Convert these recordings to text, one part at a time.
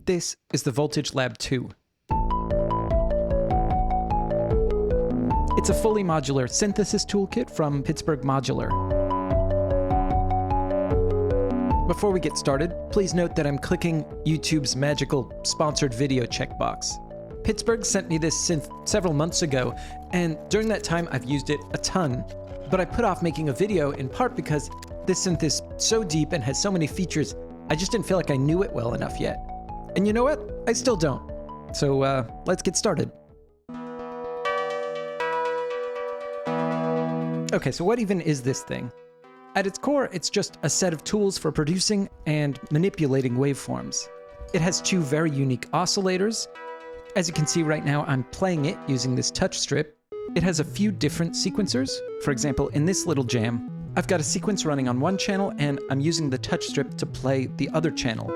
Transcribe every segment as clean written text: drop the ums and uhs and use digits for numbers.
This is the Voltage Lab 2. It's a fully modular synthesis toolkit from Pittsburgh Modular. Before we get started, please note that I'm clicking YouTube's magical sponsored video checkbox. Pittsburgh sent me this synth several months ago, and during that time I've used it a ton. But I put off making a video in part because this synth is so deep and has so many features, I just didn't feel like I knew it well enough yet. And you know what? I still don't. So let's get started. Okay, so what even is this thing? At its core, it's just a set of tools for producing and manipulating waveforms. It has two very unique oscillators. As you can see right now, I'm playing it using this touch strip. It has a few different sequencers. For example, in this little jam, I've got a sequence running on one channel and I'm using the touch strip to play the other channel.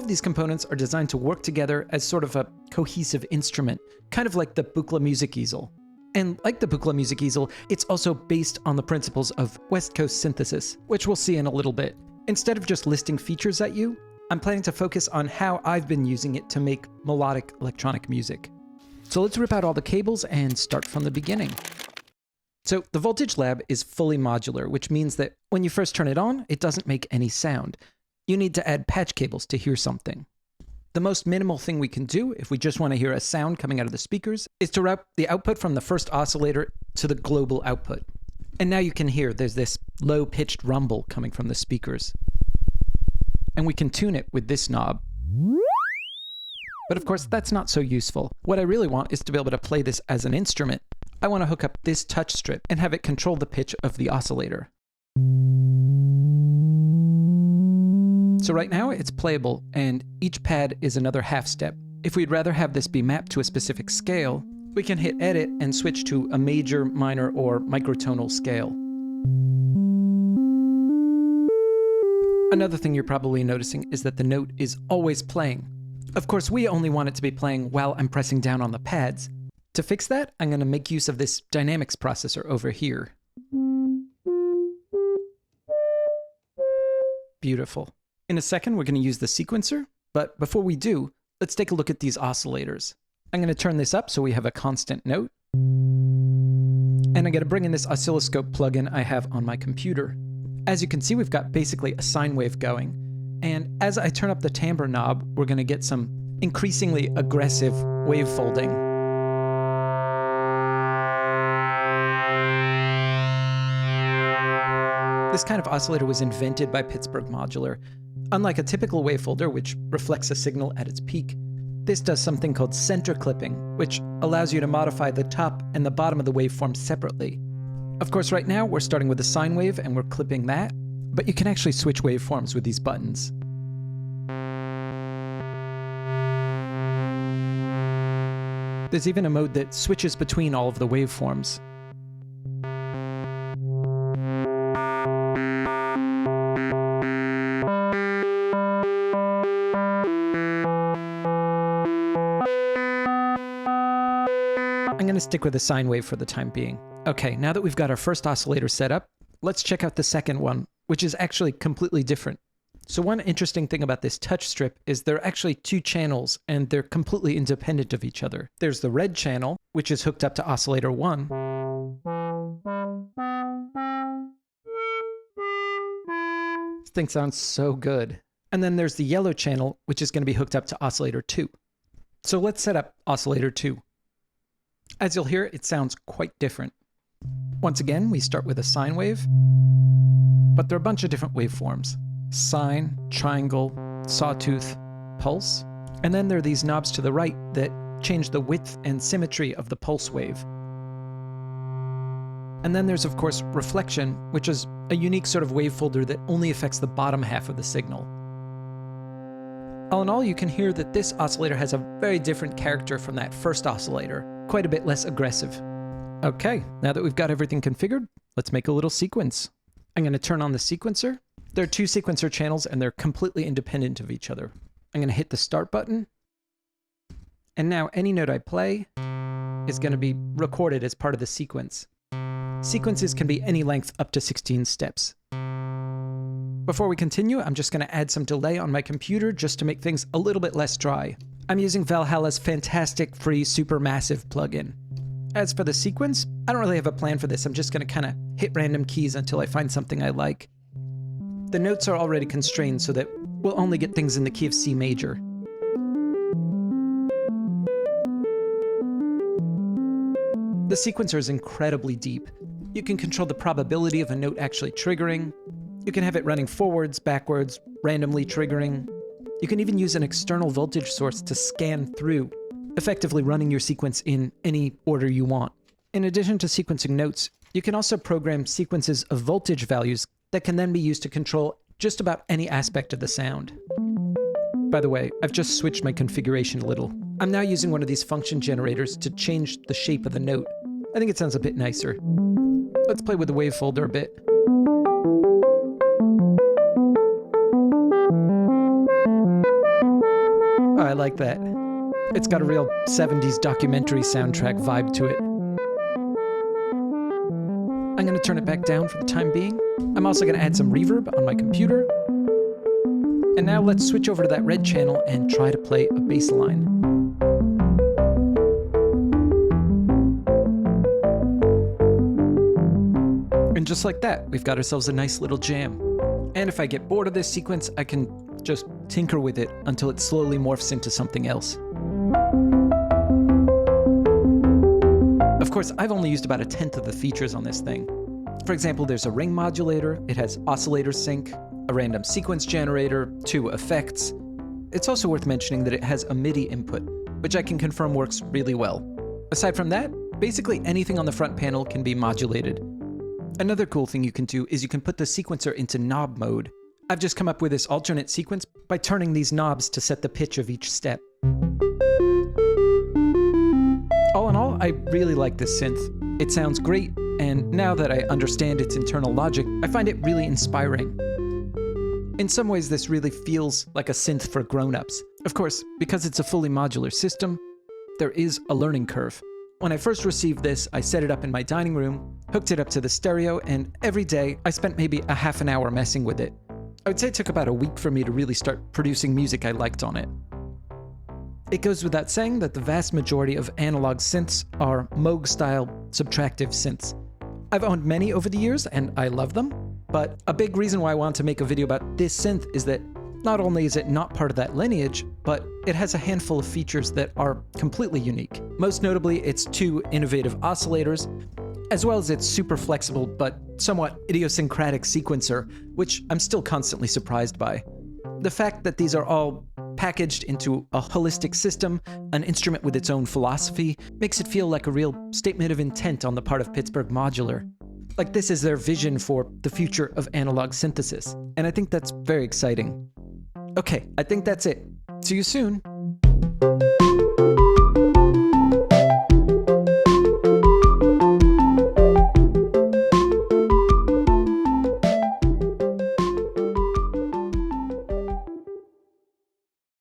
These components are designed to work together as sort of a cohesive instrument, kind of like the Buchla music easel. And like the Buchla music easel, it's also based on the principles of West Coast synthesis, which we'll see in a little bit. Instead of just listing features at you, I'm planning to focus on how I've been using it to make melodic electronic music. So let's rip out all the cables and start from the beginning. So the Voltage Lab is fully modular, which means that when you first turn it on, it doesn't make any sound. You need to add patch cables to hear something. The most minimal thing we can do, if we just want to hear a sound coming out of the speakers, is to route the output from the first oscillator to the global output. And now you can hear there's this low-pitched rumble coming from the speakers. And we can tune it with this knob. But of course, that's not so useful. What I really want is to be able to play this as an instrument. I want to hook up this touch strip and have it control the pitch of the oscillator. So right now it's playable, and each pad is another half step. If we'd rather have this be mapped to a specific scale, we can hit edit and switch to a major, minor, or microtonal scale. Another thing you're probably noticing is that the note is always playing. Of course, we only want it to be playing while I'm pressing down on the pads. To fix that, I'm going to make use of this dynamics processor over here. Beautiful. In a second, we're going to use the sequencer, but before we do, let's take a look at these oscillators. I'm going to turn this up so we have a constant note. And I'm going to bring in this oscilloscope plugin I have on my computer. As you can see, we've got basically a sine wave going. And as I turn up the timbre knob, we're going to get some increasingly aggressive wave folding. This kind of oscillator was invented by Pittsburgh Modular. Unlike a typical wavefolder, which reflects a signal at its peak, this does something called center clipping, which allows you to modify the top and the bottom of the waveform separately. Of course, right now we're starting with a sine wave and we're clipping that, but you can actually switch waveforms with these buttons. There's even a mode that switches between all of the waveforms. I'm going to stick with a sine wave for the time being. Okay, now that we've got our first oscillator set up, let's check out the second one, which is actually completely different. So one interesting thing about this touch strip is there are actually two channels, and they're completely independent of each other. There's the red channel, which is hooked up to oscillator 1. This thing sounds so good. And then there's the yellow channel, which is going to be hooked up to oscillator 2. So let's set up oscillator 2. As you'll hear, it sounds quite different. Once again, we start with a sine wave, but there are a bunch of different waveforms. Sine, triangle, sawtooth, pulse, and then there are these knobs to the right that change the width and symmetry of the pulse wave. And then there's, of course, reflection, which is a unique sort of wavefolder that only affects the bottom half of the signal. All in all, you can hear that this oscillator has a very different character from that first oscillator, quite a bit less aggressive. Okay, now that we've got everything configured, let's make a little sequence. I'm going to turn on the sequencer. There are two sequencer channels and they're completely independent of each other. I'm going to hit the start button. And now any note I play is going to be recorded as part of the sequence. Sequences can be any length up to 16 steps. Before we continue, I'm just going to add some delay on my computer just to make things a little bit less dry. I'm using Valhalla's fantastic free supermassive plugin. As for the sequence, I don't really have a plan for this. I'm just going to kind of hit random keys until I find something I like. The notes are already constrained so that we'll only get things in the key of C major. The sequencer is incredibly deep. You can control the probability of a note actually triggering. You can have it running forwards, backwards, randomly triggering. You can even use an external voltage source to scan through, effectively running your sequence in any order you want. In addition to sequencing notes, you can also program sequences of voltage values that can then be used to control just about any aspect of the sound. By the way, I've just switched my configuration a little. I'm now using one of these function generators to change the shape of the note. I think it sounds a bit nicer. Let's play with the wave folder a bit. Oh, I like that. It's got a real 70s documentary soundtrack vibe to it. I'm going to turn it back down for the time being. I'm also going to add some reverb on my computer. And now let's switch over to that red channel and try to play a bass line. And just like that, we've got ourselves a nice little jam. And if I get bored of this sequence, I can just tinker with it until it slowly morphs into something else. Of course, I've only used about 1/10 of the features on this thing. For example, there's a ring modulator, it has oscillator sync, a random sequence generator, 2 effects. It's also worth mentioning that it has a MIDI input, which I can confirm works really well. Aside from that, basically anything on the front panel can be modulated. Another cool thing you can do is you can put the sequencer into knob mode. I've just come up with this alternate sequence by turning these knobs to set the pitch of each step. All in all, I really like this synth. It sounds great, and now that I understand its internal logic, I find it really inspiring. In some ways, this really feels like a synth for grown-ups. Of course, because it's a fully modular system, there is a learning curve. When I first received this, I set it up in my dining room, hooked it up to the stereo, and every day I spent maybe a half an hour messing with it. I would say it took about a week for me to really start producing music I liked on it. It goes without saying that the vast majority of analog synths are Moog-style subtractive synths. I've owned many over the years, and I love them, but a big reason why I want to make a video about this synth is that not only is it not part of that lineage, but it has a handful of features that are completely unique. Most notably, its 2 innovative oscillators, as well as its super flexible but somewhat idiosyncratic sequencer, which I'm still constantly surprised by. The fact that these are all packaged into a holistic system, an instrument with its own philosophy, makes it feel like a real statement of intent on the part of Pittsburgh Modular. Like this is their vision for the future of analog synthesis, and I think that's very exciting. Okay, I think that's it. See you soon.